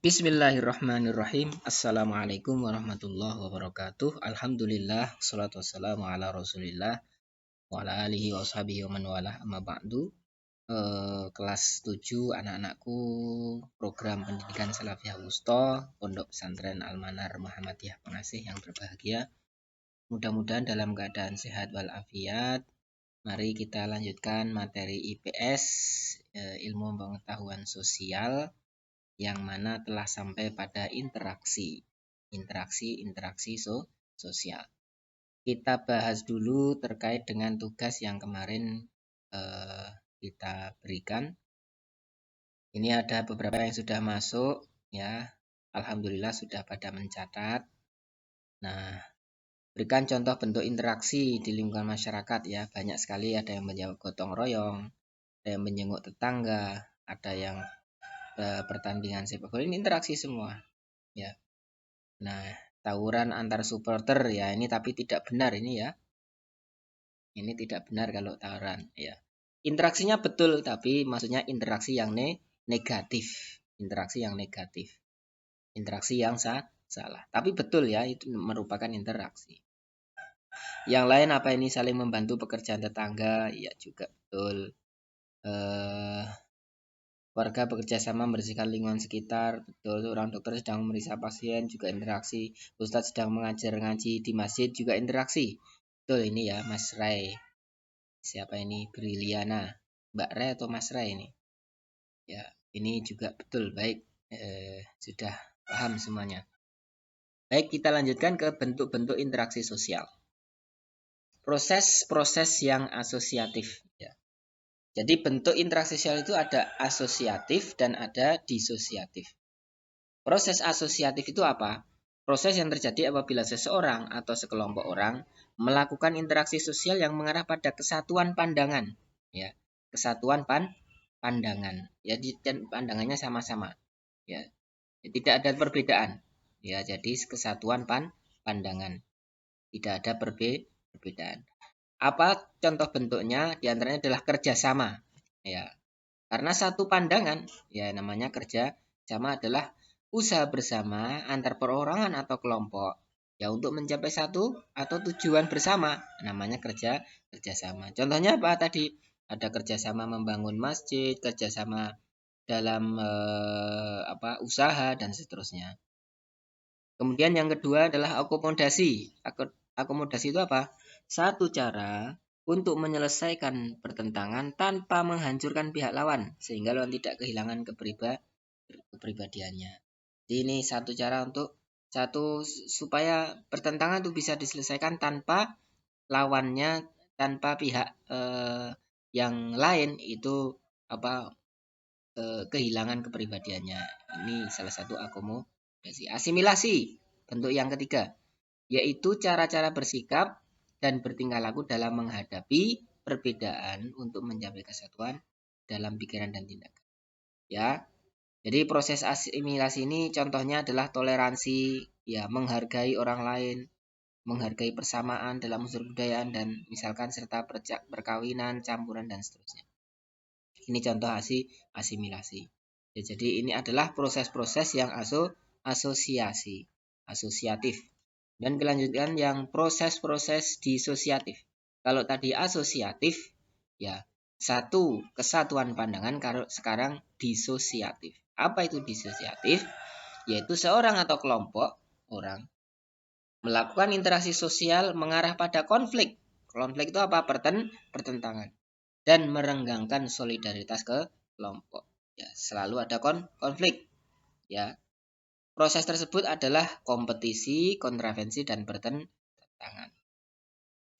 Bismillahirrahmanirrahim. Assalamualaikum warahmatullahi wabarakatuh. Alhamdulillah, salatu wassalamu ala rasulillah wa ala alihi wa sahbihi wa man walah, amma ba'du. Kelas 7 anak-anakku, program pendidikan Salafiyah Wusta Pondok Pesantren Al-Manar Muhammadiyah Pengasih yang berbahagia. Mudah-mudahan dalam keadaan sehat walafiat. Mari kita lanjutkan materi IPS, ilmu pengetahuan sosial, yang mana telah sampai pada interaksi sosial. Kita bahas dulu terkait dengan tugas yang kemarin kita berikan. Ini ada beberapa yang sudah masuk ya. Alhamdulillah sudah pada mencatat. Nah, berikan contoh bentuk interaksi di lingkungan masyarakat ya. Banyak sekali, ada yang menjawab gotong royong, ada yang menjenguk tetangga, ada yang pertandingan sepak bola. Ini interaksi semua ya. Nah, tawuran antar supporter ya, ini tapi tidak benar ini ya. Ini tidak benar kalau tawuran ya. Interaksinya betul, tapi maksudnya interaksi yang negatif. Interaksi yang negatif. Interaksi yang salah. Tapi betul ya, itu merupakan interaksi. Yang lain apa ini, saling membantu pekerjaan tetangga? Ya juga betul. Warga bekerja sama membersihkan lingkungan sekitar, betul. Orang dokter sedang memeriksa pasien, juga interaksi. Ustadz sedang mengajar ngaji di masjid, juga interaksi. Betul ini ya, Mas Ray. Siapa ini? Briliana. Mbak Ray atau Mas Ray ini? Ya, ini juga betul. Baik, sudah paham semuanya. Baik, kita lanjutkan ke bentuk-bentuk interaksi sosial. Proses-proses yang asosiatif ya. Jadi bentuk interaksi sosial itu ada asosiatif dan ada disosiatif. Proses asosiatif itu apa? Proses yang terjadi apabila seseorang atau sekelompok orang melakukan interaksi sosial yang mengarah pada kesatuan pandangan, ya, kesatuan pandangan, ya, dan pandangannya sama-sama, ya, tidak ada perbedaan, ya, jadi kesatuan pandangan, tidak ada perbedaan. Apa contoh bentuknya? Di antaranya adalah kerjasama, ya, karena satu pandangan, ya, namanya kerjasama adalah usaha bersama antar perorangan atau kelompok ya untuk mencapai satu atau tujuan bersama, namanya kerjasama. Contohnya apa tadi? Ada kerjasama membangun masjid, kerjasama dalam usaha dan seterusnya. Kemudian yang kedua adalah akomodasi. Akomodasi itu apa? Satu cara untuk menyelesaikan pertentangan tanpa menghancurkan pihak lawan sehingga lawan tidak kehilangan kepribadiannya. Jadi ini satu cara untuk supaya pertentangan itu bisa diselesaikan tanpa lawannya, tanpa pihak yang lain itu kehilangan kepribadiannya. Ini salah satu akomodasi. Asimilasi, bentuk yang ketiga, yaitu cara-cara bersikap dan bertingkah laku dalam menghadapi perbedaan untuk mencapai kesatuan dalam pikiran dan tindakan. Ya. Jadi proses asimilasi ini contohnya adalah toleransi, ya, menghargai orang lain, menghargai persamaan dalam unsur kebudayaan dan misalkan serta perkawinan, campuran dan seterusnya. Ini contoh asimilasi. Ya, jadi ini adalah proses-proses yang asosiatif. Dan kelanjutan yang proses-proses disosiatif. Kalau tadi asosiatif, ya, satu kesatuan pandangan, kalau sekarang disosiatif. Apa itu disosiatif? Yaitu seorang atau kelompok orang melakukan interaksi sosial mengarah pada konflik. Konflik itu apa? Pertentangan. Dan merenggangkan solidaritas ke kelompok. Ya, selalu ada konflik. Ya. Proses tersebut adalah kompetisi, kontravensi, dan pertentangan.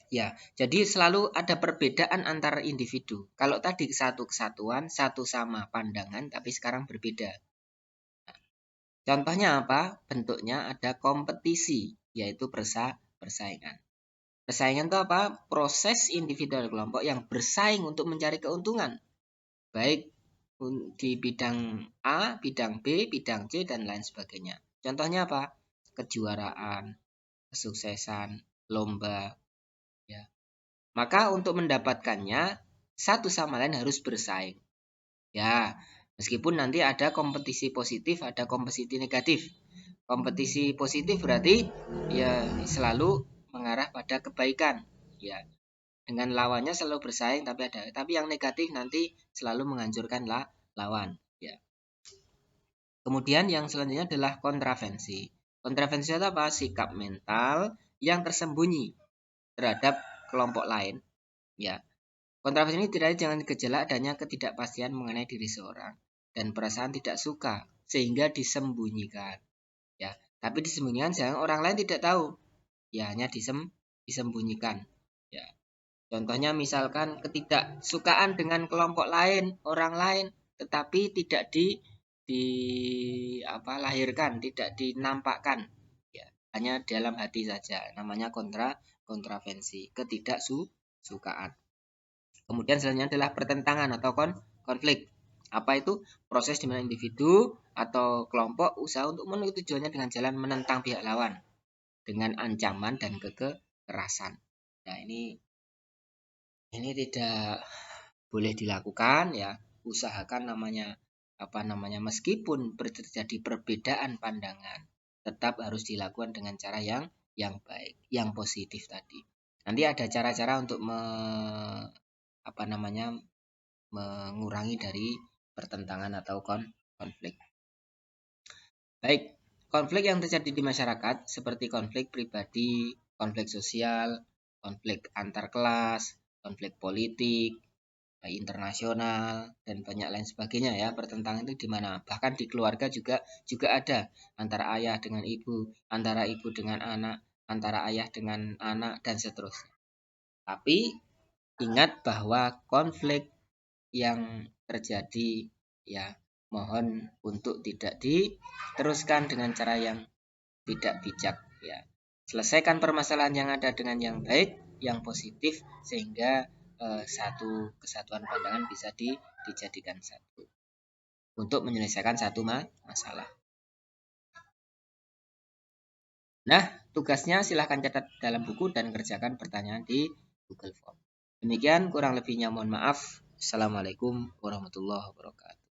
Ya, jadi selalu ada perbedaan antar individu. Kalau tadi satu kesatuan, satu sama pandangan, tapi sekarang berbeda. Nah, contohnya apa? Bentuknya ada kompetisi, yaitu persaingan. Persaingan itu apa? Proses individu kelompok yang bersaing untuk mencari keuntungan. Baik di bidang A, bidang B, bidang C, dan lain sebagainya. Contohnya apa? Kejuaraan, kesuksesan, lomba. Ya. Maka untuk mendapatkannya, satu sama lain harus bersaing. Ya, Meskipun nanti ada kompetisi positif, ada kompetisi negatif. Kompetisi positif berarti ya selalu mengarah pada kebaikan, ya. Dengan lawannya selalu bersaing, tapi yang negatif nanti selalu menghancurkan lawan, ya. Kemudian yang selanjutnya adalah kontravensi. Kontravensi itu apa? Sikap mental yang tersembunyi terhadap kelompok lain, ya. Kontravensi ini tidak dengan gejala adanya ketidakpastian mengenai diri seorang dan perasaan tidak suka sehingga disembunyikan, ya. Tapi disembunyikan sehingga orang lain tidak tahu, ya, hanya disembunyikan, ya. Contohnya misalkan ketidaksukaan dengan kelompok lain, orang lain, tetapi tidak lahirkan, tidak dinampakkan, ya, hanya dalam hati saja. Namanya kontravensi, ketidaksukaan. Kemudian selanjutnya adalah pertentangan atau konflik. Apa itu? Proses di mana individu atau kelompok usaha untuk menuju tujuannya dengan jalan menentang pihak lawan dengan ancaman dan kekerasan. Nah, ini tidak boleh dilakukan, ya. Usahakan meskipun terjadi perbedaan pandangan, tetap harus dilakukan dengan cara yang baik, yang positif tadi. Nanti ada cara-cara untuk mengurangi dari pertentangan atau konflik. Baik, konflik yang terjadi di masyarakat seperti konflik pribadi, konflik sosial, konflik antar kelas, konflik politik, internasional, dan banyak lain sebagainya, ya. Pertentangan itu di mana? Bahkan di keluarga juga ada, antara ayah dengan ibu, antara ibu dengan anak, antara ayah dengan anak, dan seterusnya. Tapi ingat bahwa konflik yang terjadi, ya, mohon untuk tidak diteruskan dengan cara yang tidak bijak, ya. Selesaikan permasalahan yang ada dengan yang baik, yang positif, sehingga satu kesatuan pandangan bisa dijadikan satu untuk menyelesaikan satu masalah. Nah, tugasnya silahkan catat dalam buku dan kerjakan pertanyaan di Google Form. Demikian, kurang lebihnya mohon maaf. Assalamualaikum warahmatullahi wabarakatuh.